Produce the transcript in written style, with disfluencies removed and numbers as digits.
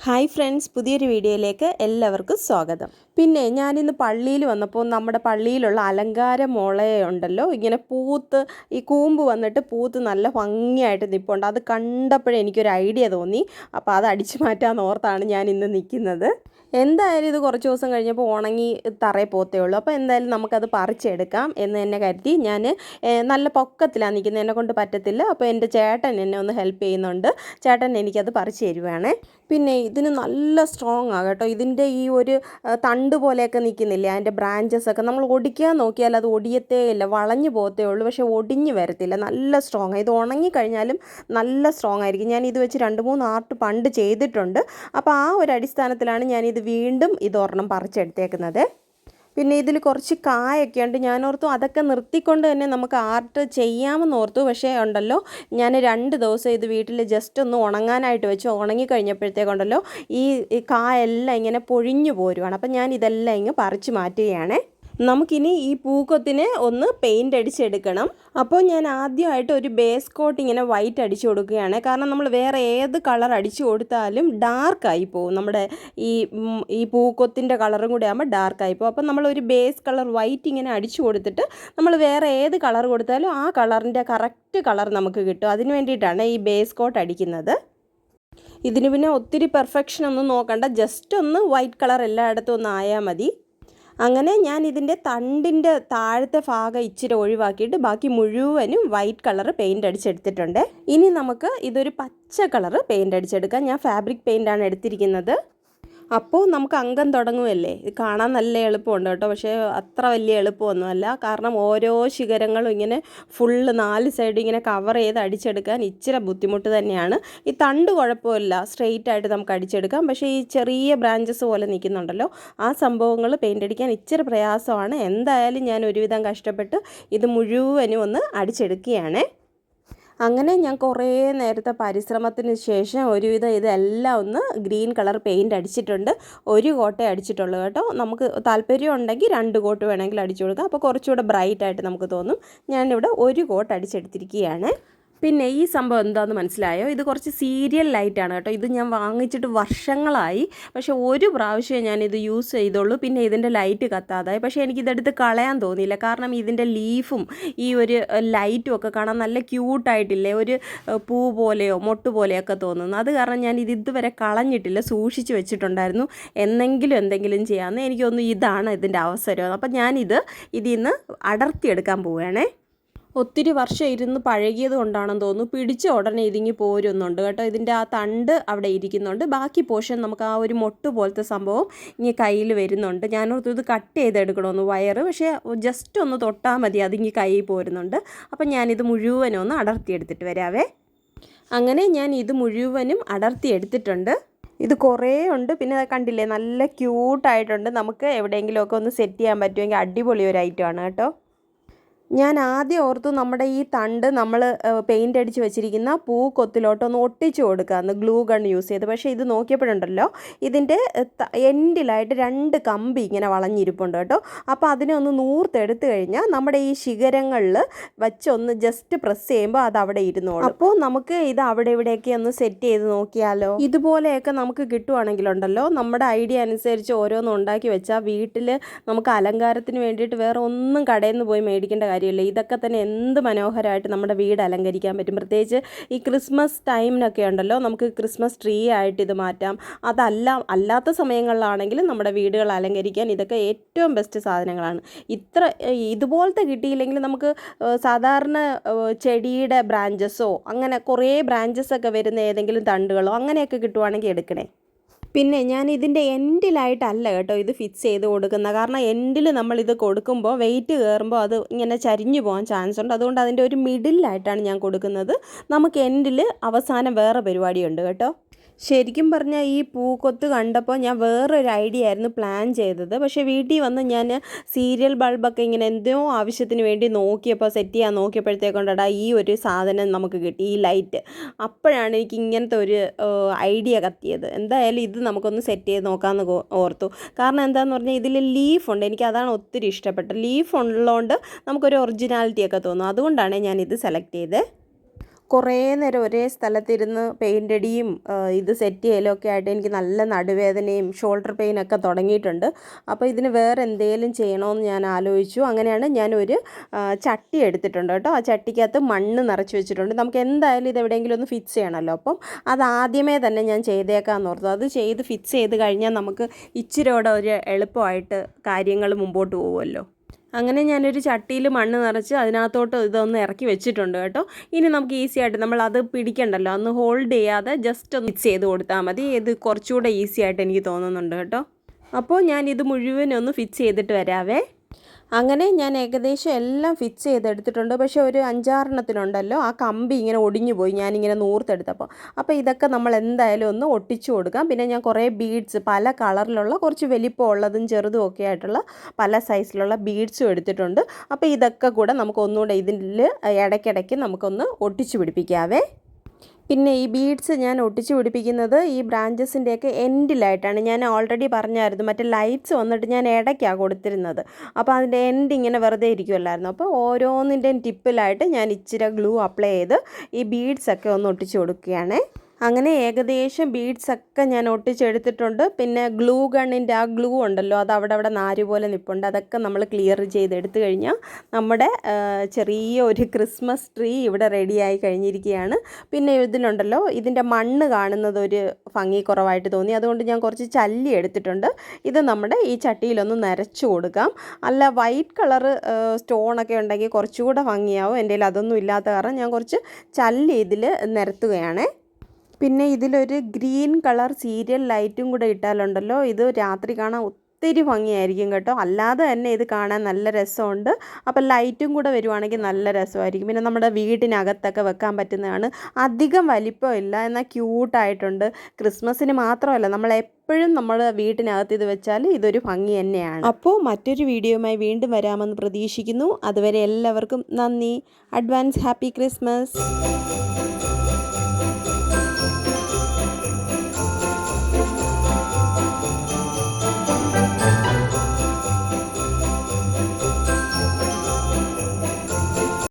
Hi friends, പുതിയൊരു വീഡിയോയിലേക്ക് എല്ലാവർക്കും സ്വാഗതം. പിന്നെ ഞാനിന്ന് പള്ളിയിൽ വന്നപ്പോൾ നമ്മുടെ പള്ളിയിലുള്ള അലങ്കാര മുളയുണ്ടല്ലോ, ഇങ്ങനെ പൂത്ത് ഈ കൂമ്പ് വന്നിട്ട് പൂത്ത് നല്ല ഭംഗിയായിട്ട് നിൽപ്പുണ്ട്. അത് കണ്ടപ്പോഴേ എനിക്കൊരു ഐഡിയ തോന്നി. അപ്പോൾ അത് അടിച്ചു മാറ്റാമെന്ന് ഓർത്താണ് ഞാൻ ഇന്ന് നിൽക്കുന്നത്. എന്തായാലും ഇത് കുറച്ച് ദിവസം കഴിഞ്ഞപ്പോൾ ഉണങ്ങി തറയിൽ പോത്തേ ഉള്ളൂ. അപ്പോൾ എന്തായാലും നമുക്കത് പറിച്ചെടുക്കാം എന്ന് തന്നെ കരുതി ഞാൻ നല്ല പൊക്കത്തിലാണ് നിൽക്കുന്നത്. എന്നെ കൊണ്ട് പറ്റത്തില്ല. അപ്പോൾ എൻ്റെ ചേട്ടൻ എന്നെ ഒന്ന് ഹെൽപ്പ് ചെയ്യുന്നുണ്ട്. ചേട്ടൻ എനിക്കത് പറിച്ച് തരുവാണ്. പിന്നെ ഇതിന് നല്ല സ്ട്രോങ് ആണ് കേട്ടോ. ഇതിൻ്റെ ഈ ഒരു തണ്ട് പോലെയൊക്കെ നിൽക്കുന്നില്ലേ, അതിൻ്റെ ബ്രാഞ്ചസ് ഒക്കെ നമ്മൾ ഒടിക്കാൻ നോക്കിയാൽ അത് ഒടിയത്തേ ഇല്ല, വളഞ്ഞു പോകത്തേ ഉള്ളൂ. പക്ഷേ ഒടിഞ്ഞു വരത്തില്ല. നല്ല സ്ട്രോങ്. ഇത് ഉണങ്ങിക്കഴിഞ്ഞാലും നല്ല സ്ട്രോങ് ആയിരിക്കും. ഞാൻ ഇത് വെച്ച് 2-3 ആർട്ട് പണ്ട് ചെയ്തിട്ടുണ്ട്. അപ്പോൾ ആ ഒരു അടിസ്ഥാനത്തിലാണ് ഞാനിത് വീണ്ടും ഇതൊരെണ്ണം പറിച്ചെടുത്തേക്കുന്നത്. പിന്നെ ഇതിൽ കുറച്ച് കായൊക്കെ ഉണ്ട്. ഞാനോർത്തു അതൊക്കെ നിർത്തിക്കൊണ്ട് തന്നെ നമുക്ക് ആർട്ട് ചെയ്യാമെന്ന് ഓർത്തു. പക്ഷേ ഉണ്ടല്ലോ, ഞാൻ 2 ദിവസം ഇത് വീട്ടിൽ ജസ്റ്റ് ഒന്ന് ഉണങ്ങാനായിട്ട് വെച്ചു. ഉണങ്ങി കഴിഞ്ഞപ്പോഴത്തേക്കുണ്ടല്ലോ ഈ കായെല്ലാം ഇങ്ങനെ പൊഴിഞ്ഞു പോരുവാണ്. അപ്പം ഞാൻ ഇതെല്ലാം ഇങ്ങ് പറിച്ച് മാറ്റുകയാണ്. നമുക്കിനി ഈ പൂക്കൊത്തിന് ഒന്ന് പെയിൻ്റ് അടിച്ചെടുക്കണം. അപ്പോൾ ഞാൻ ആദ്യമായിട്ട് ഒരു ബേസ് കോട്ട് ഇങ്ങനെ വൈറ്റ് അടിച്ചു കൊടുക്കുകയാണ്. കാരണം നമ്മൾ വേറെ ഏത് കളർ അടിച്ചു കൊടുത്താലും ഡാർക്കായി പോകും. നമ്മുടെ ഈ പൂക്കൊത്തിൻ്റെ കളറും കൂടെ ആകുമ്പോൾ ഡാർക്കായി പോകും. അപ്പോൾ നമ്മളൊരു ബേസ് കളർ വൈറ്റ് ഇങ്ങനെ അടിച്ചു കൊടുത്തിട്ട് നമ്മൾ വേറെ ഏത് കളർ കൊടുത്താലും ആ കളറിൻ്റെ കറക്റ്റ് കളർ നമുക്ക് കിട്ടും. അതിന് വേണ്ടിയിട്ടാണ് ഈ ബേസ് കോട്ട് അടിക്കുന്നത്. ഇതിന് പിന്നെ ഒത്തിരി പെർഫെക്ഷൻ ഒന്നും നോക്കണ്ട, ജസ്റ്റ് ഒന്ന് വൈറ്റ് കളർ എല്ലായിടത്തും ഒന്ന് ആയാൽ മതി. അങ്ങനെ ഞാൻ ഇതിൻ്റെ തണ്ടിൻ്റെ താഴത്തെ ഭാഗം ഇച്ചിരി ഒഴിവാക്കിയിട്ട് ബാക്കി മുഴുവനും വൈറ്റ് കളർ പെയിൻ്റ് അടിച്ചെടുത്തിട്ടുണ്ട്. ഇനി നമുക്ക് ഇതൊരു പച്ച കളർ പെയിൻ്റ് അടിച്ചെടുക്കാം. ഞാൻ ഫാബ്രിക് പെയിൻ്റാണ് എടുത്തിരിക്കുന്നത്. അപ്പോൾ നമുക്ക് അംഗം തുടങ്ങുമല്ലേ. ഇത് കാണാൻ നല്ല എളുപ്പമുണ്ട് കേട്ടോ, പക്ഷേ അത്ര വലിയ എളുപ്പമൊന്നുമല്ല. കാരണം ഓരോ ശിഖരങ്ങളും ഇങ്ങനെ ഫുള്ള് 4 സൈഡ് ഇങ്ങനെ കവർ ചെയ്ത് അടിച്ചെടുക്കാൻ ഇച്ചിരി ബുദ്ധിമുട്ട് തന്നെയാണ്. ഈ തണ്ട് കുഴപ്പമില്ല, സ്ട്രെയിറ്റ് ആയിട്ട് നമുക്ക് അടിച്ചെടുക്കാം. പക്ഷേ ഈ ചെറിയ ബ്രാഞ്ചസ് പോലെ നിൽക്കുന്നുണ്ടല്ലോ, ആ സംഭവങ്ങൾ പെയിൻ്റ് അടിക്കാൻ ഇച്ചിരി പ്രയാസമാണ്. എന്തായാലും ഞാൻ ഒരുവിധം കഷ്ടപ്പെട്ട് ഇത് മുഴുവനും ഒന്ന് അടിച്ചെടുക്കുകയാണ്. അങ്ങനെ ഞാൻ കുറേ നേരത്തെ പരിശ്രമത്തിന് ശേഷം ഒരുവിധം ഇതെല്ലാം ഒന്ന് ഗ്രീൻ കളർ പെയിൻ്റ് അടിച്ചിട്ടുണ്ട്. 1 കോട്ടേ അടിച്ചിട്ടുള്ളൂ കേട്ടോ. നമുക്ക് താല്പര്യം ഉണ്ടെങ്കിൽ 2 കോട്ട് വേണമെങ്കിൽ അടിച്ചു കൊടുക്കാം. അപ്പോൾ കുറച്ചുകൂടെ ബ്രൈറ്റായിട്ട് നമുക്ക് തോന്നും. ഞാനിവിടെ 1 കോട്ട് അടിച്ചെടുത്തിരിക്കുകയാണ്. പിന്നെ ഈ സംഭവം എന്താണെന്ന് മനസ്സിലായോ? ഇത് കുറച്ച് സീരിയൽ ലൈറ്റാണ് കേട്ടോ. ഇത് ഞാൻ വാങ്ങിച്ചിട്ട് വർഷങ്ങളായി. പക്ഷേ ഒരു പ്രാവശ്യമേ ഞാനിത് യൂസ് ചെയ്തുള്ളൂ. പിന്നെ ഇതിൻ്റെ ലൈറ്റ് കത്താതായി. പക്ഷേ എനിക്കിതെടുത്ത് കളയാൻ തോന്നിയില്ല. കാരണം ഇതിൻ്റെ ലീഫും ഈ ഒരു ലൈറ്റും ഒക്കെ കാണാൻ നല്ല ക്യൂട്ടായിട്ടില്ലേ, ഒരു പൂ പോലെയോ മൊട്ട് പോലെയൊക്കെ തോന്നുന്നു. അത് കാരണം ഞാൻ ഇതുവരെ കളഞ്ഞിട്ടില്ല, സൂക്ഷിച്ച് വെച്ചിട്ടുണ്ടായിരുന്നു. എന്തെങ്കിലും ചെയ്യാമെന്ന് എനിക്ക് തോന്നുന്നു ഇതാണ് ഇതിൻ്റെ അവസരം. അപ്പം ഞാനിതിൽ നിന്ന് അടർത്തിയെടുക്കാൻ പോവുകയാണേ. ഒത്തിരി വർഷം ഇരുന്ന് പഴകിയത് കൊണ്ടാണെന്ന് തോന്നുന്നു പിടിച്ച ഉടനെ ഇതിങ്ങി പോരുന്നുണ്ട് കേട്ടോ. ഇതിൻ്റെ ആ തണ്ട് അവിടെ ഇരിക്കുന്നുണ്ട്. ബാക്കി പോർഷൻ നമുക്ക് ആ ഒരു മൊട്ട് പോലത്തെ സംഭവം ഇങ്ങനെ കയ്യിൽ വരുന്നുണ്ട്. ഞാനോർത്ത് ഇത് കട്ട് ചെയ്തെടുക്കണമെന്ന് വയറ്, പക്ഷേ ജസ്റ്റ് ഒന്ന് തൊട്ടാൽ മതി, അതിങ്ങി കയ്യിൽ പോരുന്നുണ്ട്. അപ്പം ഞാനിത് മുഴുവനും ഒന്ന് അടർത്തിയെടുത്തിട്ട് വരാവേ. അങ്ങനെ ഞാൻ ഇത് മുഴുവനും അടർത്തിയെടുത്തിട്ടുണ്ട്. ഇത് കുറേ ഉണ്ട്. പിന്നെ കണ്ടില്ലേ, നല്ല ക്യൂട്ടായിട്ടുണ്ട്. നമുക്ക് എവിടെയെങ്കിലുമൊക്കെ ഒന്ന് സെറ്റ് ചെയ്യാൻ പറ്റുമെങ്കിൽ അടിപൊളി ഒരു ഐറ്റമാണ് കേട്ടോ. ഞാൻ ആദ്യം ഓർത്തു നമ്മുടെ ഈ തണ്ട് നമ്മൾ പെയിൻ്റ് അടിച്ച് വെച്ചിരിക്കുന്ന പൂക്കൊത്തിലോട്ടൊന്ന് ഒട്ടിച്ച് കൊടുക്കാമെന്ന് ഗ്ലൂ ഗൺ യൂസ് ചെയ്ത്. പക്ഷേ ഇത് നോക്കിയപ്പോഴുണ്ടല്ലോ, ഇതിൻ്റെ എൻഡിലായിട്ട് 2 കമ്പി ഇങ്ങനെ വളഞ്ഞിരിപ്പുണ്ട് കേട്ടോ. അപ്പോൾ അതിനെ ഒന്ന് നൂർത്തെടുത്ത് കഴിഞ്ഞാൽ നമ്മുടെ ഈ ശിഖരങ്ങളിൽ വെച്ചൊന്ന് ജസ്റ്റ് പ്രസ് ചെയ്യുമ്പോൾ അത് അവിടെ ഇരുന്നോളും. അപ്പോൾ നമുക്ക് ഇത് അവിടെ ഇവിടെയൊക്കെ ഒന്ന് സെറ്റ് ചെയ്ത് നോക്കിയാലോ. ഇതുപോലെയൊക്കെ നമുക്ക് കിട്ടുവാണെങ്കിലുണ്ടല്ലോ, നമ്മുടെ ഐഡിയ അനുസരിച്ച് ഓരോന്നും ഉണ്ടാക്കി വെച്ചാൽ വീട്ടിൽ നമുക്ക് അലങ്കാരത്തിന് വേണ്ടിയിട്ട് വേറെ ഒന്നും കടയിൽ നിന്ന് പോയി മേടിക്കേണ്ട കാര്യം. ഇതൊക്കെ തന്നെ എന്ത് മനോഹരമായിട്ട് നമ്മുടെ വീട് അലങ്കരിക്കാൻ പറ്റും. പ്രത്യേകിച്ച് ഈ ക്രിസ്മസ് ടൈമിനൊക്കെ ഉണ്ടല്ലോ, നമുക്ക് ക്രിസ്മസ് ട്രീ ആയിട്ട് ഇത് മാറ്റാം. അല്ലാത്ത സമയങ്ങളിലാണെങ്കിലും നമ്മുടെ വീടുകൾ അലങ്കരിക്കാൻ ഇതൊക്കെ ഏറ്റവും ബെസ്റ്റ് സാധനങ്ങളാണ്. ഇതുപോലത്തെ കിട്ടിയില്ലെങ്കിൽ നമുക്ക് സാധാരണ ചെടിയുടെ ബ്രാഞ്ചസോ അങ്ങനെ കുറേ ബ്രാഞ്ചസൊക്കെ വരുന്ന ഏതെങ്കിലും തണ്ടുകളോ അങ്ങനെയൊക്കെ കിട്ടുവാണെങ്കിൽ എടുക്കണേ. പിന്നെ ഞാൻ ഇതിൻ്റെ എൻഡിലായിട്ടല്ല കേട്ടോ ഇത് ഫിക്സ് ചെയ്ത് കൊടുക്കുന്നത്. കാരണം എൻഡിൽ നമ്മളിത് കൊടുക്കുമ്പോൾ വെയിറ്റ് കയറുമ്പോൾ അത് ഇങ്ങനെ ചരിഞ്ഞു പോകാൻ ചാൻസ് ഉണ്ട്. അതുകൊണ്ട് അതിൻ്റെ ഒരു മിഡിലായിട്ടാണ് ഞാൻ കൊടുക്കുന്നത്. നമുക്ക് എൻഡിൽ അവസാനം വേറെ പരിപാടിയുണ്ട് കേട്ടോ. ശരിക്കും പറഞ്ഞാൽ ഈ പൂക്കൊത്ത് കണ്ടപ്പോൾ ഞാൻ വേറൊരു ഐഡിയ ആയിരുന്നു പ്ലാൻ ചെയ്തത്. പക്ഷേ വീട്ടിൽ വന്ന് ഞാൻ സീരിയൽ ബൾബൊക്കെ ഇങ്ങനെ എന്തോ ആവശ്യത്തിന് വേണ്ടി സെറ്റ് ചെയ്യാൻ നോക്കിയപ്പോഴത്തേക്കൊണ്ടാ ഈ ഒരു സാധനം നമുക്ക് കിട്ടി, ഈ ലൈറ്റ്. അപ്പോഴാണ് എനിക്ക് ഇങ്ങനത്തെ ഒരു ഐഡിയ കത്തിയത്. എന്തായാലും ഇത് നമുക്കൊന്ന് സെറ്റ് ചെയ്ത് നോക്കാമെന്ന് ഓർത്തു. കാരണം എന്താണെന്ന് പറഞ്ഞാൽ ഇതിൽ ലീഫുണ്ട്. എനിക്ക് അതാണ് ഒത്തിരി ഇഷ്ടപ്പെട്ടത്. ലീഫ് ഉള്ളതുകൊണ്ട് നമുക്കൊരു ഒറിജിനാലിറ്റിയൊക്കെ തോന്നും. അതുകൊണ്ടാണ് ഞാനിത് സെലക്ട് ചെയ്തത്. കുറേ നേരം ഒരേ സ്ഥലത്തിരുന്ന് പെയിൻ്റ് അടിയും ഇത് സെറ്റ് ചെയ്യലും ഒക്കെ ആയിട്ട് എനിക്ക് നല്ല നടുവേദനയും ഷോൾഡർ പെയിനൊക്കെ തുടങ്ങിയിട്ടുണ്ട്. അപ്പോൾ ഇതിന് വേറെ എന്തെങ്കിലും ചെയ്യണമെന്ന് ഞാൻ ആലോചിച്ചു. അങ്ങനെയാണ് ഞാനൊരു ചട്ടി എടുത്തിട്ടുണ്ട് കേട്ടോ. ആ ചട്ടിക്കകത്ത് മണ്ണ് നിറച്ച് വെച്ചിട്ടുണ്ട്. നമുക്ക് എന്തായാലും ഇത് എവിടെയെങ്കിലും ഒന്ന് ഫിക്സ് ചെയ്യണമല്ലോ. അപ്പം അതാദ്യമേ തന്നെ ഞാൻ ചെയ്തേക്കാമെന്ന് ഓർത്തു. അത് ചെയ്ത് ഫിക്സ് ചെയ്ത് കഴിഞ്ഞാൽ നമുക്ക് ഇച്ചിരിയോടെ ഒരു എളുപ്പമായിട്ട് കാര്യങ്ങൾ മുമ്പോട്ട് പോകുമല്ലോ. അങ്ങനെ ഞാനൊരു ചട്ടിയിൽ മണ്ണ് നിറച്ച് അതിനകത്തോട്ട് ഇതൊന്ന് ഇറക്കി വെച്ചിട്ടുണ്ട് കേട്ടോ. ഇനി നമുക്ക് ഈസി ആയിട്ട് നമ്മളത് പിടിക്കണ്ടല്ലോ, അന്ന് ഹോൾഡ് ചെയ്യാതെ ജസ്റ്റ് ഒന്ന് മിക്സ് ചെയ്ത് കൊടുത്താൽ മതി. ഇത് കുറച്ചുകൂടെ ഈസി ആയിട്ട് എനിക്ക് തോന്നുന്നുണ്ട് കേട്ടോ. അപ്പോൾ ഞാനിത് മുഴുവനൊന്ന് ഫിക്സ് ചെയ്തിട്ട് വരാവേ. അങ്ങനെ ഞാൻ ഏകദേശം എല്ലാം ഫിക്സ് ചെയ്തെടുത്തിട്ടുണ്ട്. പക്ഷേ ഒരു 5-6 ആ കമ്പി ഇങ്ങനെ ഒടിഞ്ഞു പോയി ഞാനിങ്ങനെ നൂർത്തെടുത്തപ്പോൾ. അപ്പോൾ ഇതൊക്കെ നമ്മൾ എന്തായാലും ഒന്ന് ഒട്ടിച്ചു കൊടുക്കാം. പിന്നെ ഞാൻ കുറേ ബീഡ്സ് പല കളറിലുള്ള കുറച്ച് വലിപ്പമുള്ളതും ചെറുതും ഒക്കെ ആയിട്ടുള്ള പല സൈസിലുള്ള ബീഡ്സും എടുത്തിട്ടുണ്ട്. അപ്പോൾ ഇതൊക്കെ കൂടെ നമുക്ക് ഒന്നുകൂടെ ഇതിൽ ഇടയ്ക്കിടയ്ക്ക് നമുക്കൊന്ന് ഒട്ടിച്ചു പിടിപ്പിക്കാവേ. പിന്നെ ഈ ബീഡ്സ് ഞാൻ ഒട്ടിച്ച് പിടിപ്പിക്കുന്നത് ഈ ബ്രാഞ്ചസിൻ്റെയൊക്കെ എൻഡിലായിട്ടാണ്. ഞാൻ ഓൾറെഡി പറഞ്ഞായിരുന്നു, മറ്റേ ലൈറ്റ്സ് വന്നിട്ട് ഞാൻ ഇടയ്ക്കാണ് കൊടുത്തിരുന്നത്. അപ്പോൾ അതിൻ്റെ എൻഡ് ഇങ്ങനെ വെറുതെ ഇരിക്കുമല്ലായിരുന്നു. അപ്പോൾ ഓരോന്നിൻ്റെയും ടിപ്പിലായിട്ട് ഞാൻ ഇച്ചിരി ഗ്ലൂ അപ്ലൈ ചെയ്ത് ഈ ബീഡ്സൊക്കെ ഒന്ന് ഒട്ടിച്ച് കൊടുക്കുകയാണ്. അങ്ങനെ ഏകദേശം ബീഡ്സൊക്കെ ഞാൻ ഒട്ടിച്ചെടുത്തിട്ടുണ്ട്. പിന്നെ ഗ്ലൂ ഗണ്ണിൻ്റെ ആ ഗ്ലൂ ഉണ്ടല്ലോ, അത് അവിടെ നാര് പോലെ നിൽപ്പുണ്ട്. അതൊക്കെ നമ്മൾ ക്ലിയർ ചെയ്തെടുത്തു കഴിഞ്ഞാൽ നമ്മുടെ ചെറിയ ഒരു ക്രിസ്മസ് ട്രീ ഇവിടെ റെഡിയായി കഴിഞ്ഞിരിക്കുകയാണ്. പിന്നെ ഇതിലുണ്ടല്ലോ, ഇതിൻ്റെ മണ്ണ് കാണുന്നത് ഒരു ഭംഗി കുറവായിട്ട് തോന്നി. അതുകൊണ്ട് ഞാൻ കുറച്ച് ചല്ലി എടുത്തിട്ടുണ്ട്. ഇത് നമ്മുടെ ഈ ചട്ടിയിലൊന്ന് നിറച്ച് കൊടുക്കാം. അല്ല വൈറ്റ് കളറ് സ്റ്റോണൊക്കെ ഉണ്ടെങ്കിൽ കുറച്ചുകൂടെ ഭംഗിയാവും. എൻ്റെ കയ്യിൽ അതൊന്നും ഇല്ലാത്ത കാരണം ഞാൻ കുറച്ച് ചല്ലി ഇതിൽ നിരത്തുകയാണ്. പിന്നെ ഇതിലൊരു ഗ്രീൻ കളർ സീരിയൽ ലൈറ്റും കൂടെ ഇട്ടാലുണ്ടല്ലോ, ഇത് രാത്രി കാണാൻ ഒത്തിരി ഭംഗിയായിരിക്കും കേട്ടോ. അല്ലാതെ തന്നെ ഇത് കാണാൻ നല്ല രസമുണ്ട്. അപ്പോൾ ലൈറ്റും കൂടെ വരുവാണെങ്കിൽ നല്ല രസമായിരിക്കും. പിന്നെ നമ്മുടെ വീട്ടിനകത്തൊക്കെ വെക്കാൻ പറ്റുന്നതാണ്. അധികം വലിപ്പമില്ല, എന്നാൽ ക്യൂട്ടായിട്ടുണ്ട്. ക്രിസ്മസിന് മാത്രമല്ല, നമ്മളെപ്പോഴും നമ്മൾ വീട്ടിനകത്ത് ഇത് വെച്ചാൽ ഇതൊരു ഭംഗി തന്നെയാണ്. അപ്പോൾ മറ്റൊരു വീഡിയോയുമായി വീണ്ടും വരാമെന്ന് പ്രതീക്ഷിക്കുന്നു. അതുവരെ എല്ലാവർക്കും നന്ദി. Advance happy Christmas.